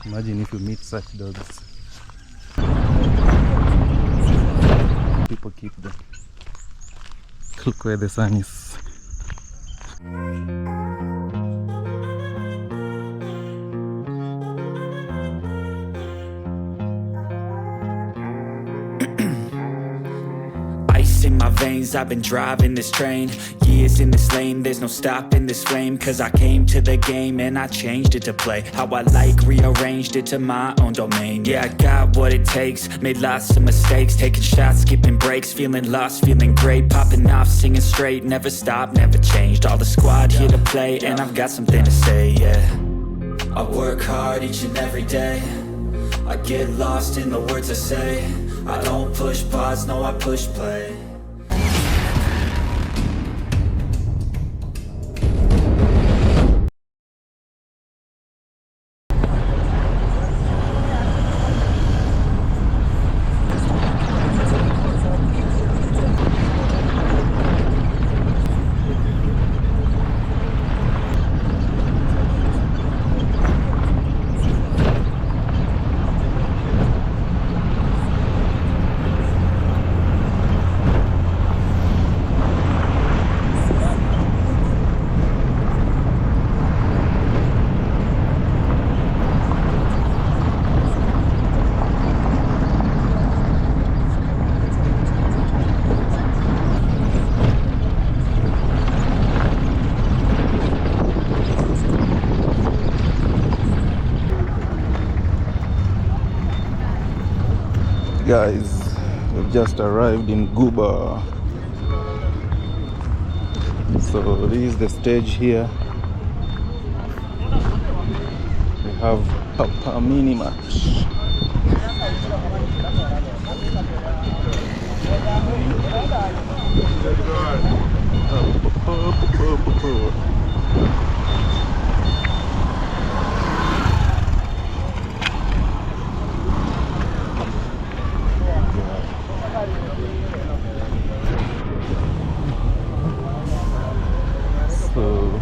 Imagine if you meet such dogs. People keep them. Look where the sun is. Ice in my veins, I've been driving this train. Years in this lane, there's no stopping this flame. Cause I came to the game and I changed it to play how I like, rearranged it to my own domain. Yeah, I got what it takes, made lots of mistakes, taking shots, skipping breaks, feeling lost, feeling great, popping off, singing straight, never stopped, never changed. All the squad here to play and I've got something to say, yeah. I work hard each and every day, I get lost in the words I say. I don't push pause, no I push play. Guys, we've just arrived in Goober. So this is the stage here. We have a mini match. So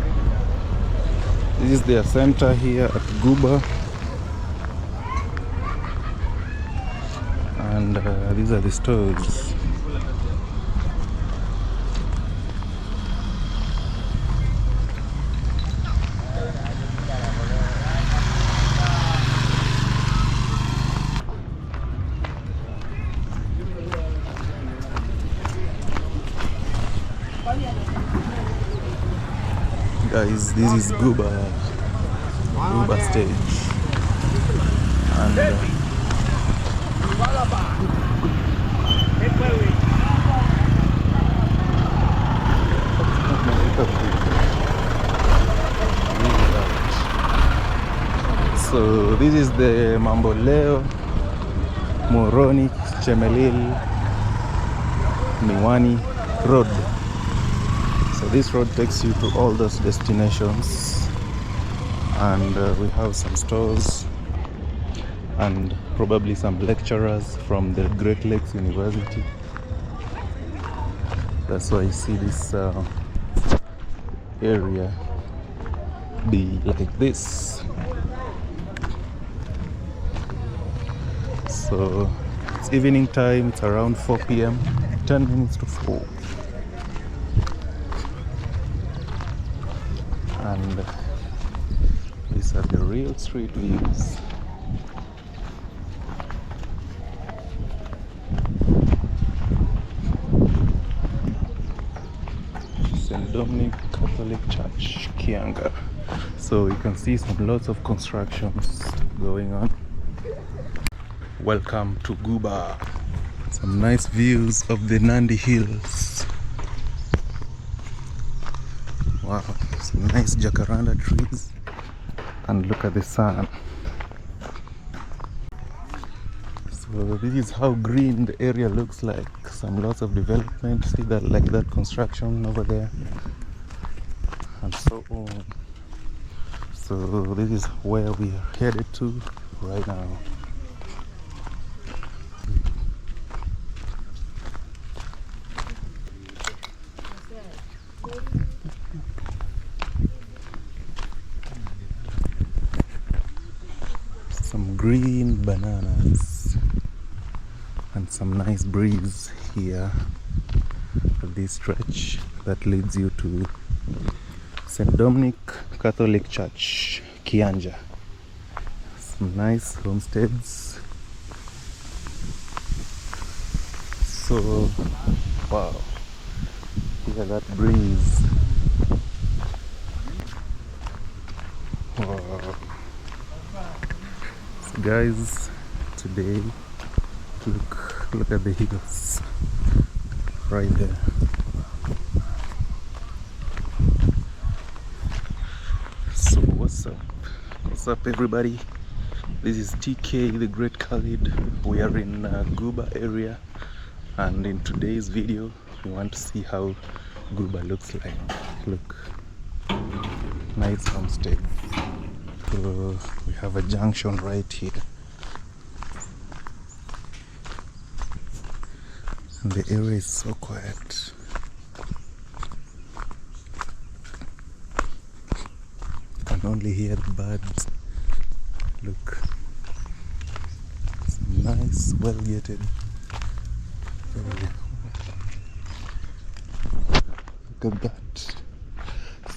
this is their center here at Guba, and these are the stores. Guys, this is Goober stage, and so this is the Mamboleo, Moroni, Chemelil, Miwani road. So this road takes you to all those destinations, and we have some stores and probably some lecturers from the Great Lakes University. That's why I see this area be like this. So it's evening time, it's around 4 p.m, 10 minutes to 4. And these are the real street views. St. Dominic Catholic Church, Kianga. So you can see some lots of constructions going on. Welcome to Guba. Some nice views of the Nandi Hills. Wow, some nice jacaranda trees, and look at the sun. So this is how green the area looks like. Some lots of development. See that, like that construction over there, and so on. So this is where we are headed to right now. some green bananas and some nice breeze here at this stretch that leads you to St. Dominic Catholic Church, Kianja. Some nice homesteads. So, wow, hear that breeze. Wow. So guys, today, look at the hills right there. So what's up everybody? This is TK the Great Khalid. We are in Guba area, and in today's video we want to see how Guba looks like. Look, nice homestead. So we have a junction right here, and the area is so quiet. You can only hear the birds. Look, some nice, well-gated area. Look at that.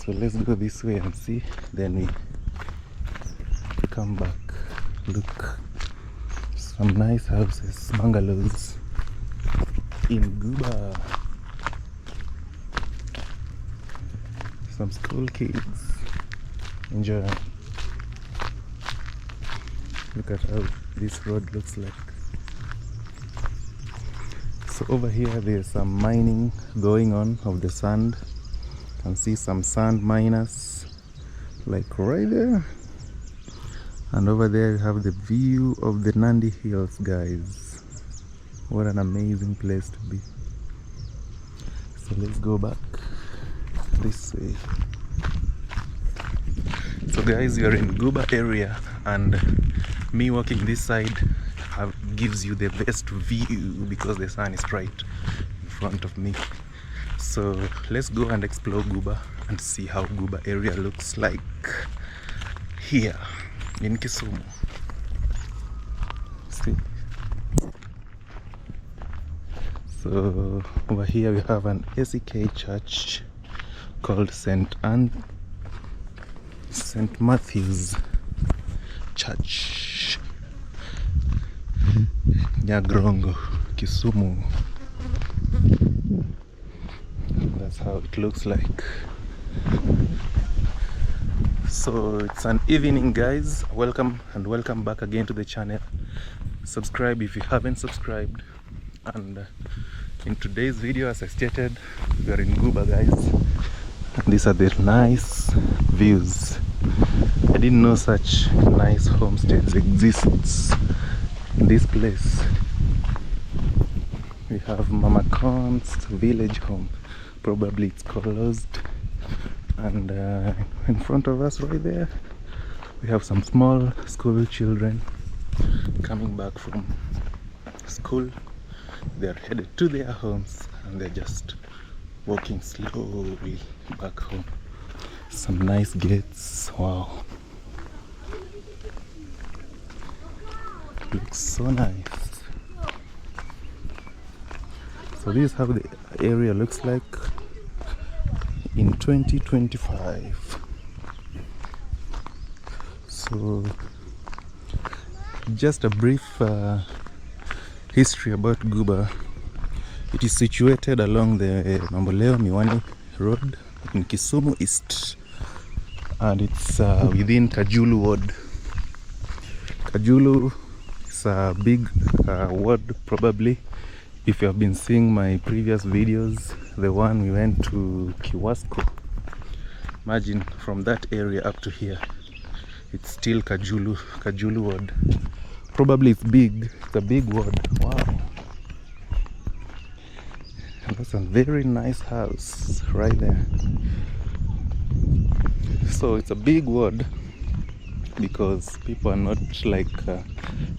So let's go this way and see, then we come back. Look, some nice houses, bungalows in Guba. Some school kids enjoy. Look at how this road looks like. So over here there's some mining going on of the sand. You can see some sand miners like right there. And over there you have the view of the Nandi Hills, guys. What an amazing place to be. So let's go back this way. So guys, we are in Guba area, and me walking this side gives you the best view because the sun is right in front of me. So let's go and explore Guba and see how Guba area looks like here in Kisumu. See? So over here we have an ACK church called St. Matthew's Church, Nyagrongo, Kisumu. That's how it looks like. So it's an evening, guys. Welcome back again to the channel. Subscribe if you haven't subscribed. And in today's video, as I stated, we are in Guba, guys, and these are the nice views. I didn't know such nice homesteads exists in this place. We have Mama Khan's village home. Probably it's closed. And in front of us right there we have some small school children coming back from school. They're headed to their homes and they're just walking slowly back home. Some nice gates. Wow, looks so nice. So this is how the area looks like in 2025. So just a brief history about Guba. It is situated along the Mamboleo Miwani Road in Kisumu East, and it's within Kajulu ward. Kajulu is a big ward, probably. If you have been seeing my previous videos, the one we went to Kiwasko, imagine from that area up to here, it's still Kajulu ward. Probably it's big, it's a big ward. Wow, and that's a very nice house right there. So it's a big ward because people are not like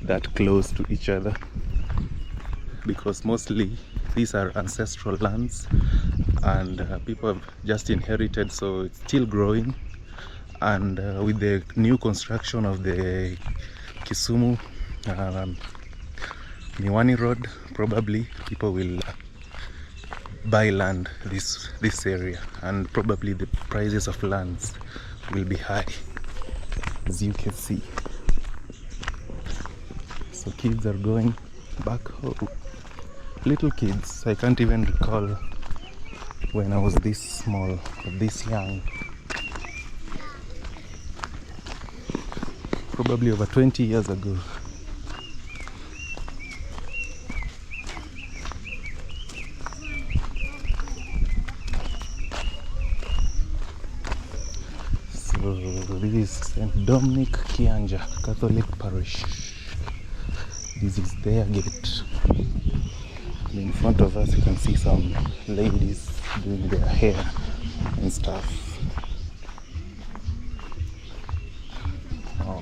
that close to each other, because mostly these are ancestral lands and people have just inherited, so it's still growing. And with the new construction of the Kisumu, Miwani Road. Probably people will buy land this area, and probably the prices of lands will be high, as you can see. So kids are going back home. Little kids. I can't even recall when I was this small or this young. Probably over 20 years ago. So this is St. Dominic Kianja Catholic Parish. This is their gate. And in front of us you can see some ladies doing their hair and stuff. Oh.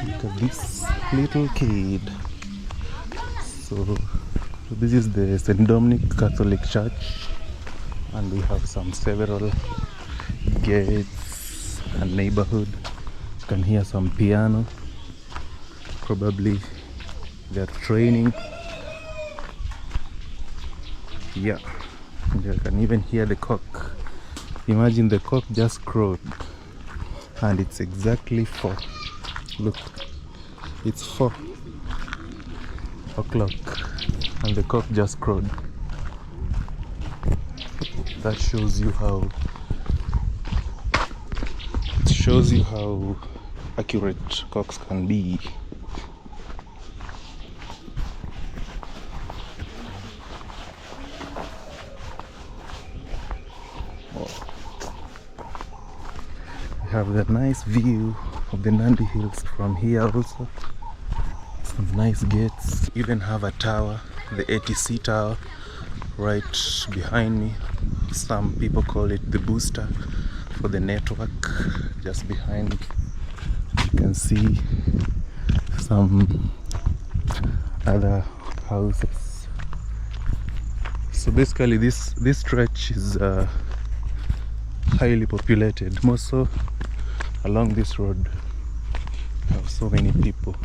Look at this little kid. So this is the St. Dominic Catholic Church, and we have several gates and neighborhood. You can hear some piano. Probably they're training. Yeah, and you can even hear the cock. Imagine the cock just crowed, and it's exactly 4. Look, it's 4 o'clock and the cock just crowed. That shows you how accurate cocks can be. We have the nice view of the Nandi Hills from here also. Some nice gates. Even have a tower, the ATC tower, right behind me. Some people call it the booster for the network. Just behind me you can see some other houses. So basically this stretch is highly populated. More so along this road you have so many people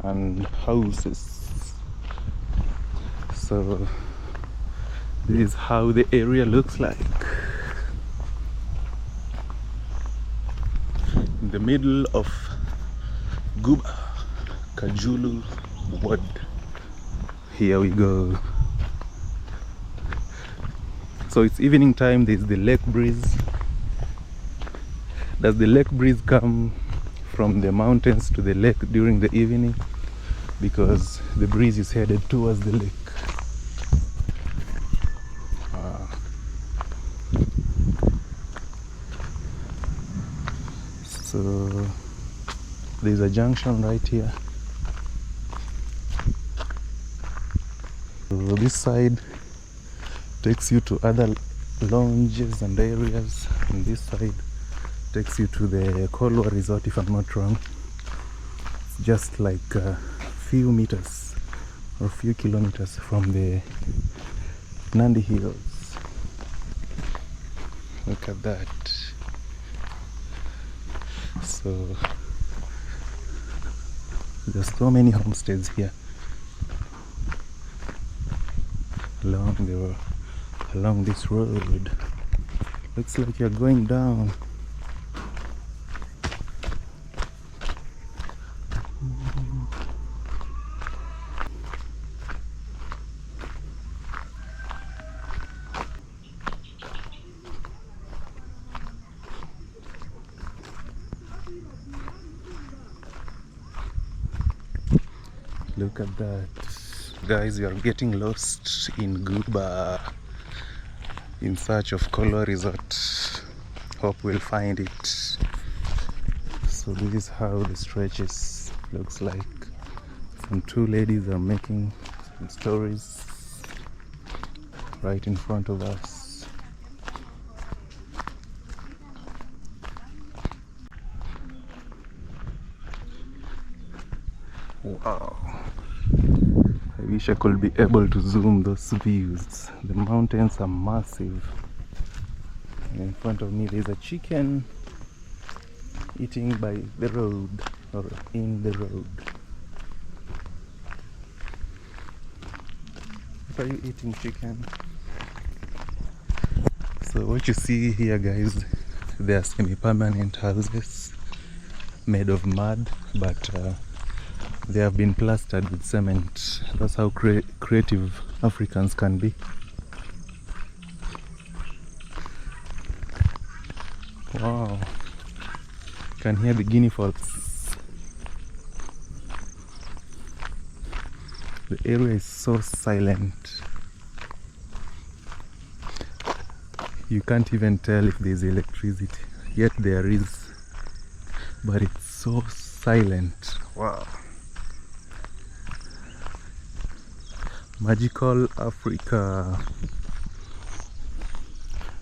and houses. So this is how the area looks like. In the middle of Guba Kisumu Ward. Here we go. So it's evening time. There's the lake breeze. Does the lake breeze come from the mountains to the lake during the evening? Because the breeze is headed towards the lake. So there's a junction right here. So this side takes you to other lounges and areas, and this side takes you to the Kolwa Resort, if I'm not wrong. It's just like a few meters or a few kilometers from the Nandi Hills. Look at that. So there's so many homesteads here along this road. Looks like you're going down. Look at that. Guys, we are getting lost in Goober in search of Kolwa Resort. Hope we'll find it. So this is how the stretches looks like. Some two ladies are making some stories right in front of us. Wow. I wish I could be able to zoom those views. The mountains are massive. And in front of me there's a chicken eating by the road, or in the road. What are you eating, chicken? So what you see here, guys, they are semi-permanent houses made of mud, but they have been plastered with cement. That's how creative Africans can be. Wow, you can hear the guinea fowls. The area is so silent. You can't even tell if there's electricity, yet there is, but it's so silent. Wow. Magical Africa.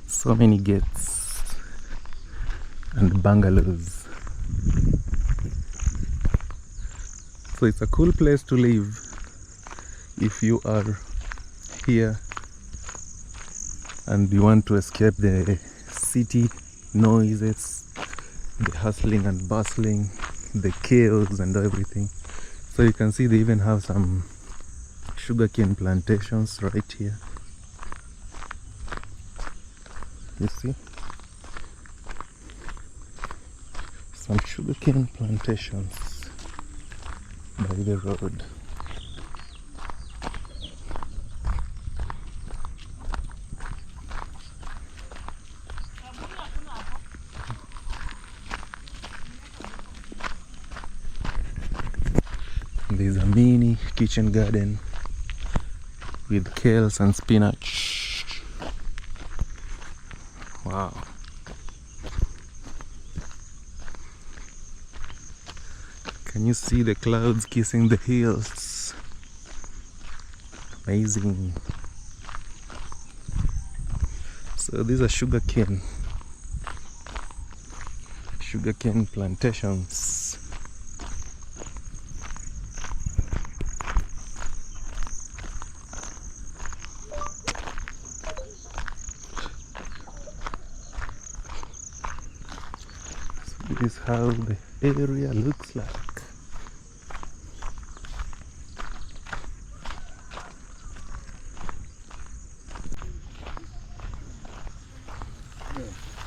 So many gates and bungalows. So it's a cool place to live if you are here and you want to escape the city noises, the hustling and bustling, the chaos and everything. So you can see they even have some sugarcane plantations right here. You see? Some sugarcane plantations by the road. There's a mini kitchen garden with kales and spinach. Wow. Can you see the clouds kissing the hills? Amazing. So these are sugarcane plantations. This is how the area looks like.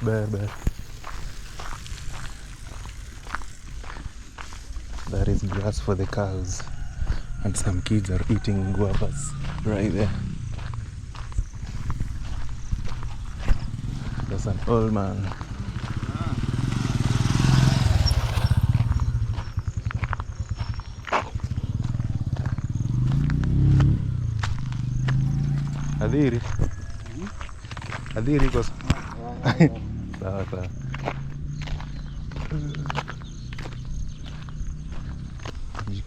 Bear. That is grass for the cows, and some kids are eating guavas right there. There's an old man. Adiri ko sawa.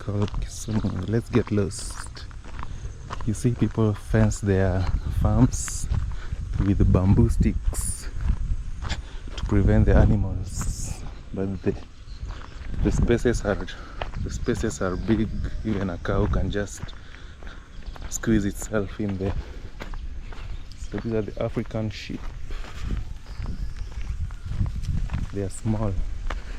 Guba Kisumu. Let's get lost. You see people fence their farms with bamboo sticks to prevent the animals, but the spaces are big. Even a cow can just squeeze itself in there. So these are the African sheep. They are small.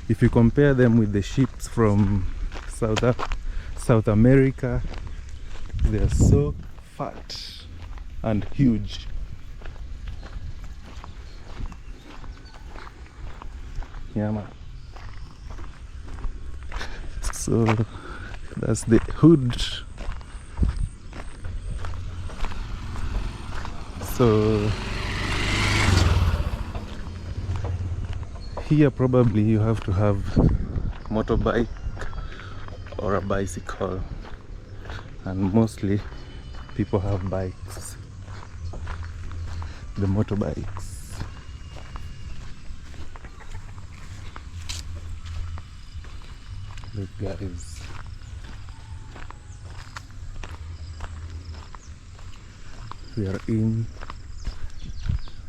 If you compare them with the sheep from South America, they are so fat and huge. Yeah, man. So that's the hood. So here probably you have to have motorbike or a bicycle, and mostly people have bikes, the motorbikes. Look, guys, we are in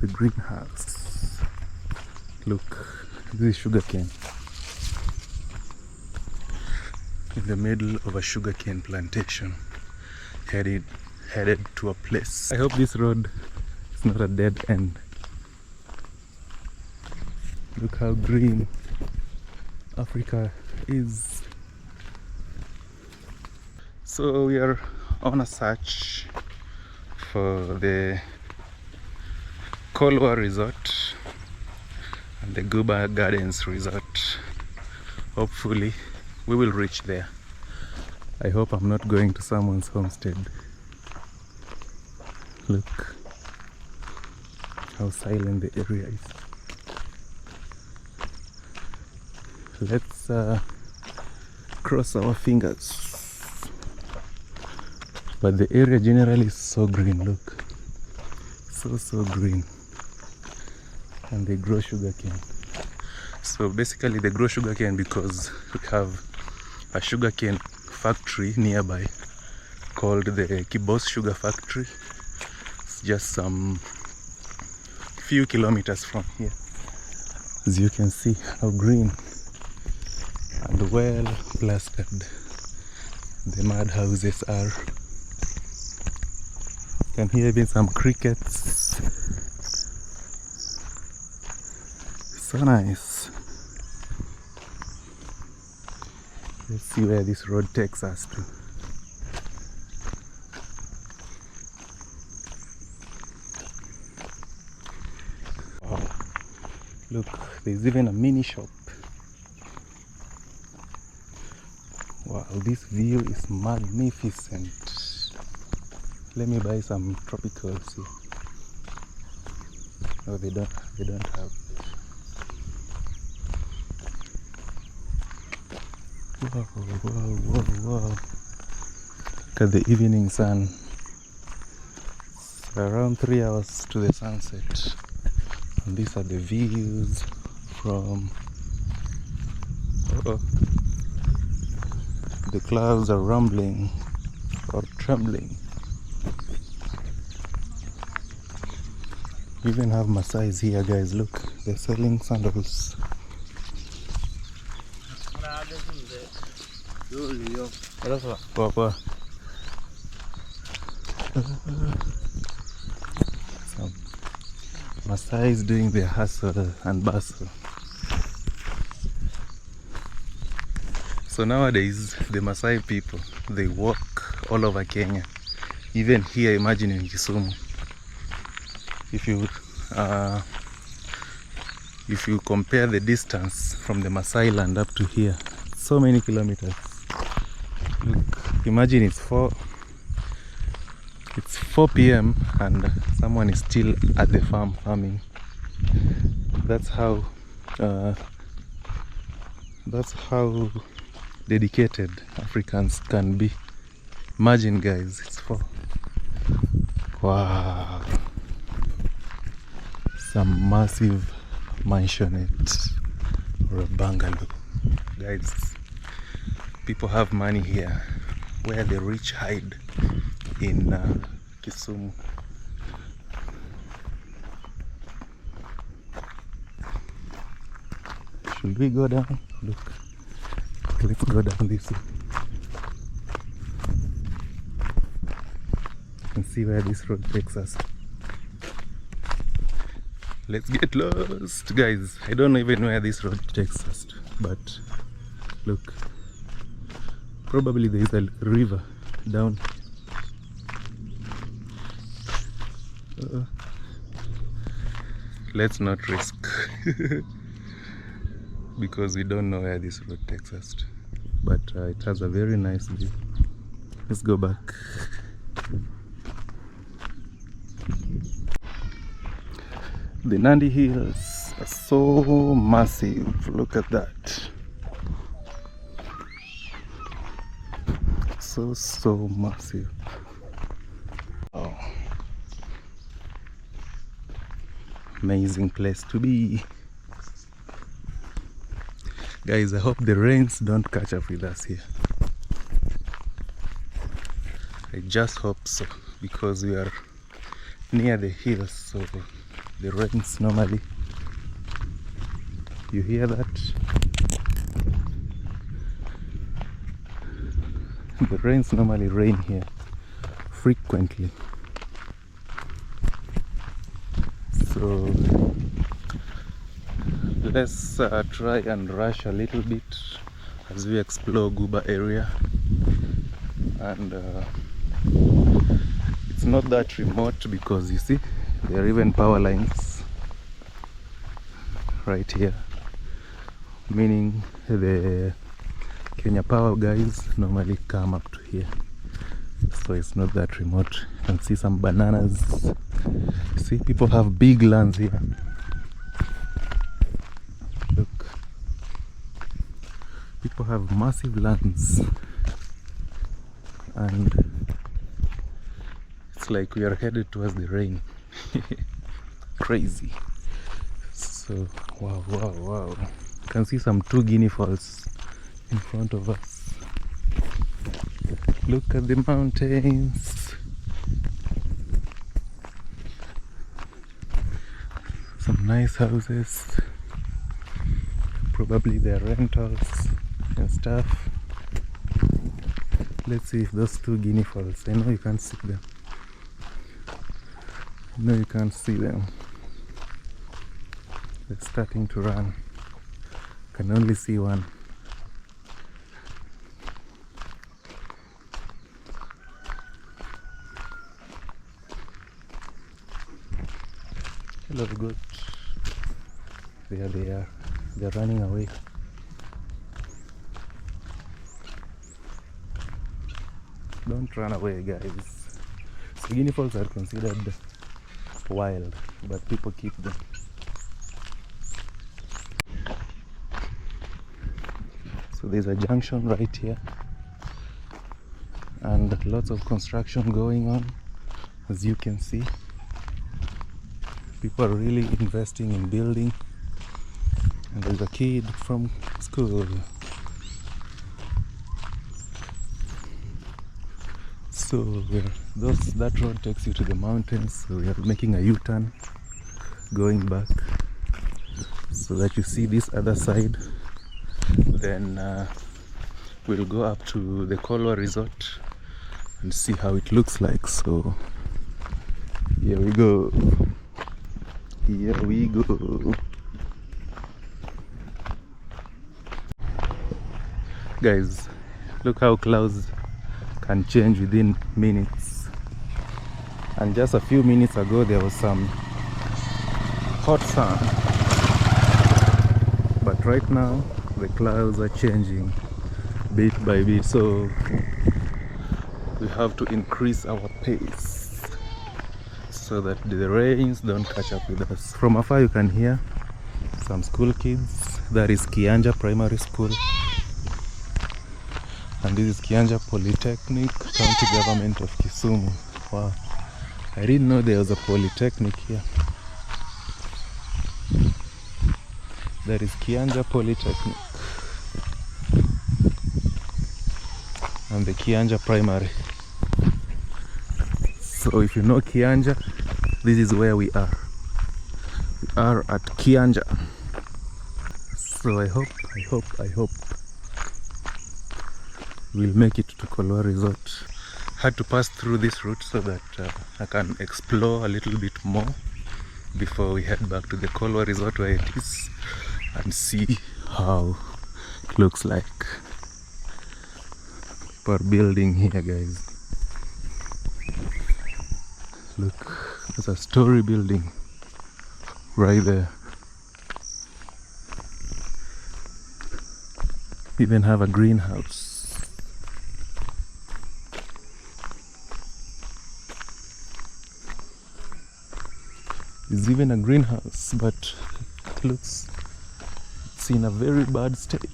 the greenhouse. Look, this is sugarcane. In the middle of a sugarcane plantation, headed to a place. I hope this road is not a dead end. Look how green Africa is. So we are on a search for the Kolwa Resort and the Guba Gardens Resort. Hopefully we will reach there. I hope I'm not going to someone's homestead. Look how silent the area is. Let's cross our fingers. But the area generally is so green, look. So green. And they grow sugarcane. So basically they grow sugarcane because we have a sugarcane factory nearby called the Kibos Sugar Factory. It's just some few kilometers from here. As you can see how green and well plastered the mud houses are. You can hear even some crickets. So nice. Let's see where this road takes us to. Wow. Look, there's even a mini shop. Wow, this view is magnificent. Let me buy some tropicals here. No, they don't have. Wow. Look at the evening sun. It's around 3 hours to the sunset. And these are the views from... The clouds are rumbling or trembling. We even have Maasais here, guys. Look, they're selling sandals. Papa. Some Maasais doing their hustle and bustle. So nowadays, the Maasai people, they walk all over Kenya. Even here, imagine in Kisumu. If you compare the distance from the Maasai land up to here, so many kilometers. Look, imagine it's 4 p.m. and someone is still at the farm farming. That's how dedicated Africans can be. Imagine, guys, it's 4. Wow. Some massive mansionette or a bungalow. Guys, people have money here, where the rich hide in Kisumu. Should we go down? Look, let's go down this way. You can see where this road takes us. Let's get lost, guys. I don't know even where this road takes us to, but look, probably there is a river down. Let's not risk because we don't know where this road takes us to, but it has a very nice view. Let's go back. The Nandi Hills are so massive. Look at that. So massive. Oh. Amazing place to be. Guys, I hope the rains don't catch up with us here. I just hope so, because we are near the hills, so the rains normally, you hear that? The rains normally rain here frequently, so let's try and rush a little bit as we explore Guba area. And it's not that remote because you see there are even power lines right here, meaning the Kenya Power guys normally come up to here, so it's not that remote. You can see some bananas. See, people have big lands here. Look, people have massive lands, and it's like we are headed towards the rain. Crazy. So wow, you can see some 2 guinea fowls in front of us. Look at the mountains. Some nice houses. Probably they're rentals and stuff. Let's see if those 2 guinea fowls, I know you can't see them. No, you can't see them. They're starting to run. Can only see one. Hello, goat. There they are. They're running away. Don't run away, guys. So guinea fowls are considered wild, but people keep them. So there's a junction right here, and lots of construction going on, as you can see. People are really investing in building, and there's a kid from school. So that road takes you to the mountains, so we are making a U-turn going back so that you see this other side. Then we'll go up to the Kolwa resort and see how it looks like. So here we go. Guys, look how clouds can change within minutes. And just a few minutes ago there was some hot sun, but right now the clouds are changing bit by bit, so we have to increase our pace so that the rains don't catch up with us. From afar you can hear some school kids. That is Kianja Primary School, and this is Kianja Polytechnic, County Government of Kisumu. Wow, I didn't know there was a polytechnic here. That is Kianja Polytechnic and the Kianja Primary. So if you know Kianja, this is where we are. We are at Kianja. So I hope we'll make it to Kolwa Resort. Had to pass through this route so that I can explore a little bit more before we head back to the Kolwa Resort where it is, and see how it looks like. People are building here, guys. Look, there's a story building right there. Even have a greenhouse. There's even a greenhouse, but it looks it's in a very bad state.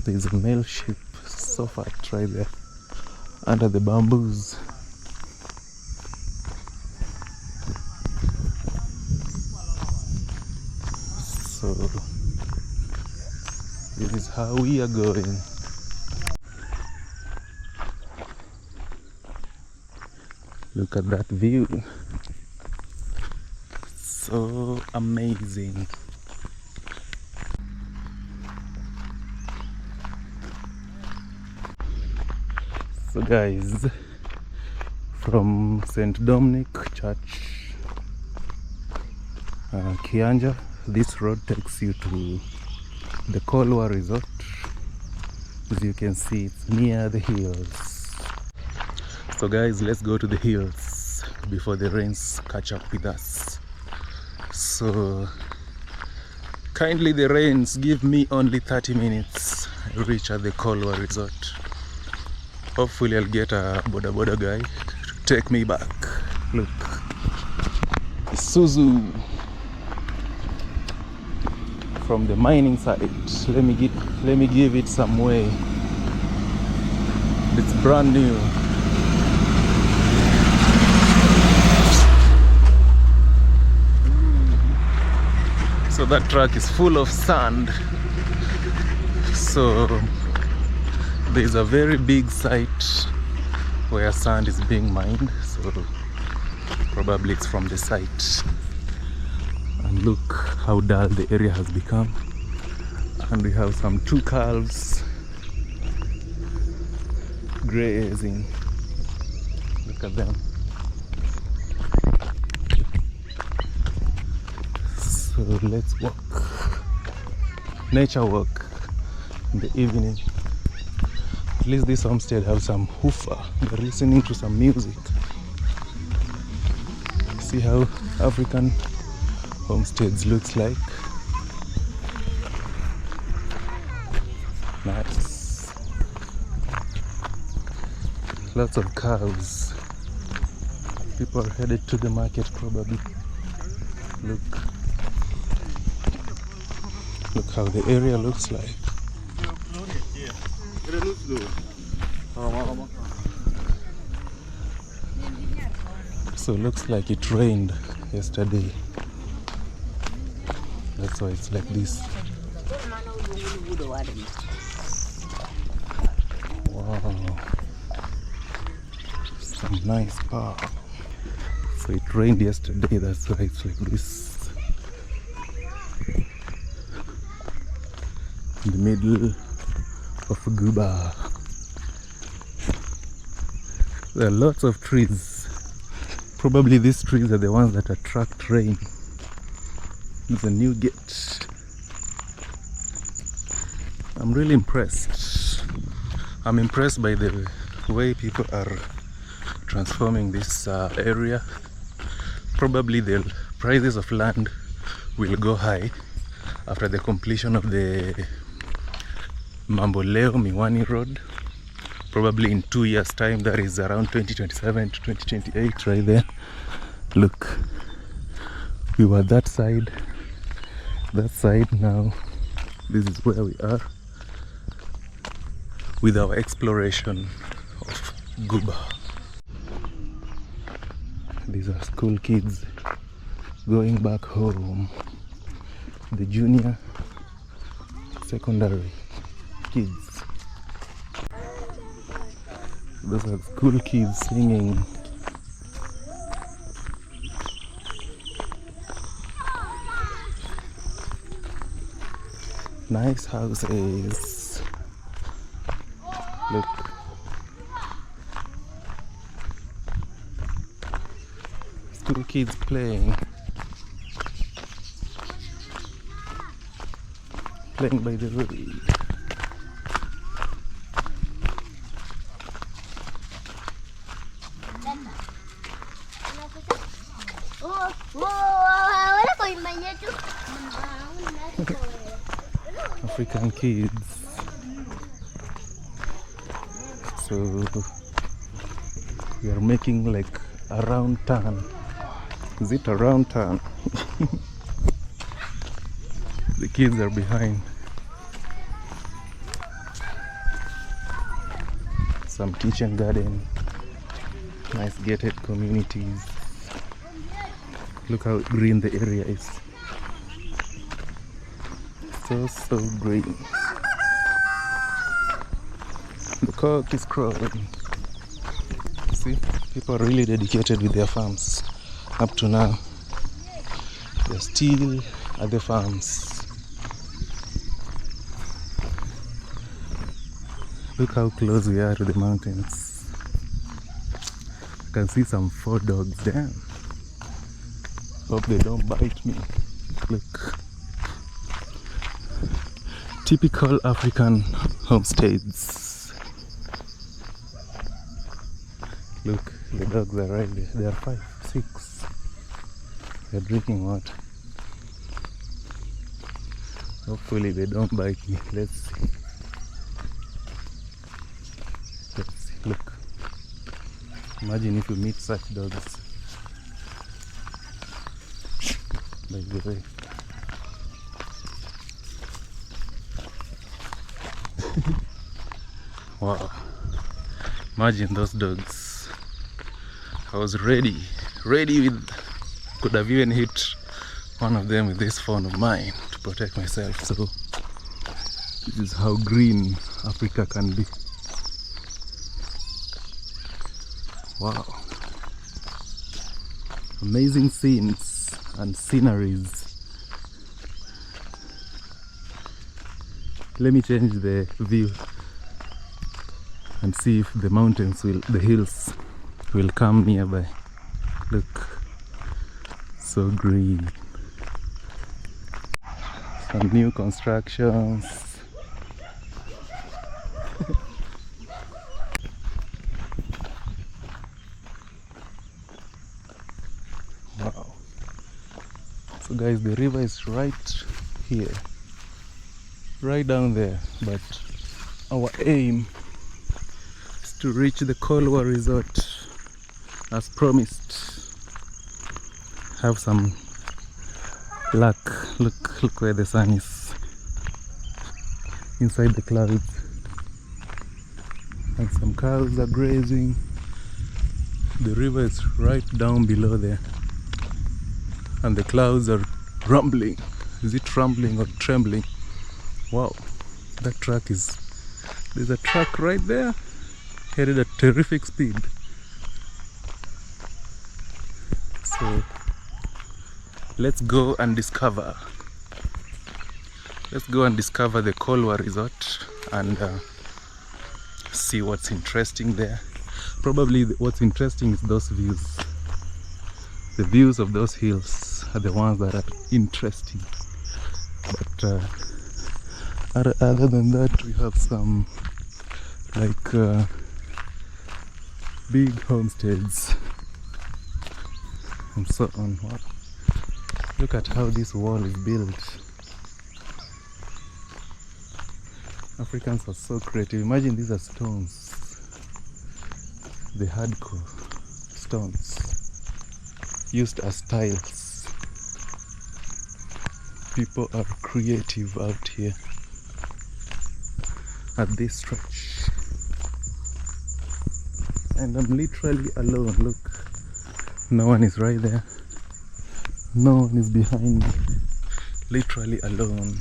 There's a male sheep so fat right there under the bamboos. So this is how we are going. Look at that view. So amazing. So guys, from St. Dominic Church Kianja. This road takes you to the Kolwa resort. As you can see, it's near the hills. So guys, let's go to the hills before the rains catch up with us. So kindly, the rains give me only 30 minutes. I reach at the Kolwa resort. Hopefully I'll get a boda guy to take me back. Look, Isuzu from the mining site. Let me give it some way. It's brand new. So that truck is full of sand. So there's a very big site where sand is being mined. So probably it's from the site. And look how dull the area has become. And we have some 2 calves grazing. Look at them. So let's walk. Nature walk in the evening. At least this homestead have some hoofer. They're listening to some music. See how African homesteads looks like. Nice. Lots of cows. People are headed to the market probably. Look how the area looks like. So it looks like it rained yesterday. That's why it's like this. Wow. Some nice park. So it rained yesterday, that's why it's like this. In the middle of Guba. There are lots of trees. Probably these trees are the ones that attract rain. It's a new gate. I'm really impressed. I'm impressed by the way people are transforming this area. Probably the prices of land will go high after the completion of the Mamboleo Miwani road. Probably in 2 years time, that is around 2027 to 2028 right there. Look, we were that side, now this is where we are with our exploration of Goober. These are school kids going back home, the junior secondary kids. Those are school kids singing. Nice houses. Look. School kids playing by the road. African kids. So we are making like a round turn. Is it a round turn? The kids are behind. Some kitchen garden. Nice gated communities. Look how green the area is. So green. The cock is crowing. See, people are really dedicated with their farms. Up to now, they're still at the farms. Look how close we are to the mountains. I can see some 4 dogs there. Hope they don't bite me. Look. Typical African homesteads. Look, the dogs are right there. They are 5, 6. They're drinking water. Hopefully they don't bite me. Let's see. Let's see. Look. Imagine if you meet such dogs. By the way. Wow. Imagine those dogs. I was ready with, could have even hit one of them with this phone of mine to protect myself. So this is how green Africa can be. Wow. Amazing scenes and sceneries. Let me change the view and see if the mountains the hills will come nearby. Look, so green. Some new constructions. Wow. So guys, the river is right here, right down there, but our aim is to reach the Kolwa resort as promised. Have some luck. Look where the sun is, inside the clouds, and some cows are grazing. The river is right down below there, and the clouds are rumbling. Is it rumbling or trembling? Wow, that truck is, there's a truck right there headed at terrific speed. So let's go and discover. Let's go and discover the Kolwa resort and see what's interesting there. Probably what's interesting is those views. The views of those hills are the ones that are interesting. But other than that, we have some like big homesteads and so on. What? Look at how this wall is built. Africans are so creative. Imagine these are stones. The hardcore stones used as tiles. People are creative out here at this stretch. And I'm literally alone. Look, no one is right there. No one is behind me. Literally alone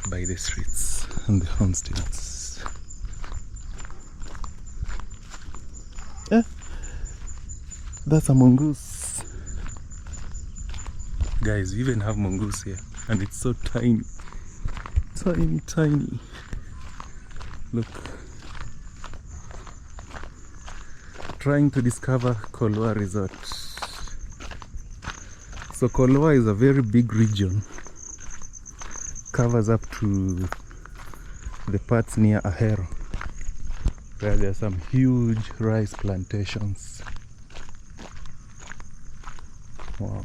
by the streets and the homesteads. Eh, that's a mongoose. Guys, we even have mongoose here, and it's so tiny. Tiny. Look. Trying to discover Kolwa Resort. So Kolwa is a very big region. Covers up to the parts near Ahero, where there are some huge rice plantations. Wow.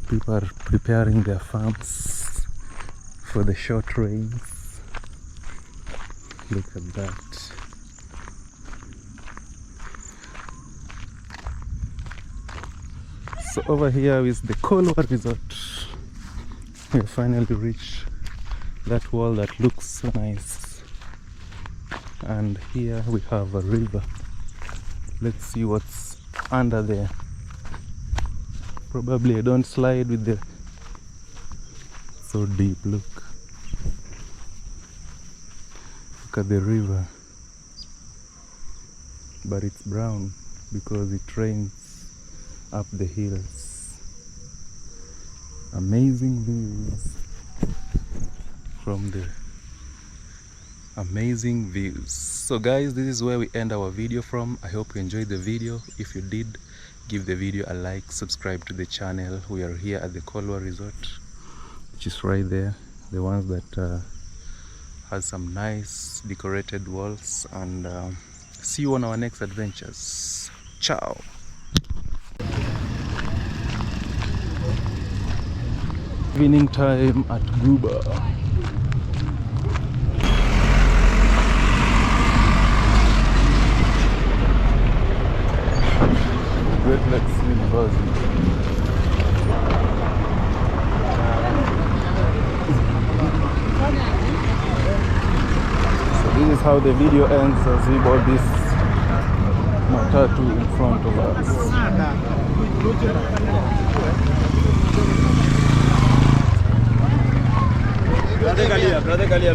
People are preparing their farms for the short rains. Look at that. So over here is the Kolwa Resort. We finally reached that wall that looks so nice. And here we have a river. Let's see what's under there. Probably I don't slide with the so deep. Look at the river, but it's brown because it rains up the hills. Amazing views from the amazing views. So guys, this is where we end our video from. I hope you enjoyed the video. If you did, give the video a like, subscribe to the channel. We are here at the Kolwa Resort, which is right there, the ones that has some nice decorated walls. And see you on our next adventures. Ciao. Evening time at Goober. Great Lakes University. So this is how the video ends as we board this matatu in front of us. Brother Kalia.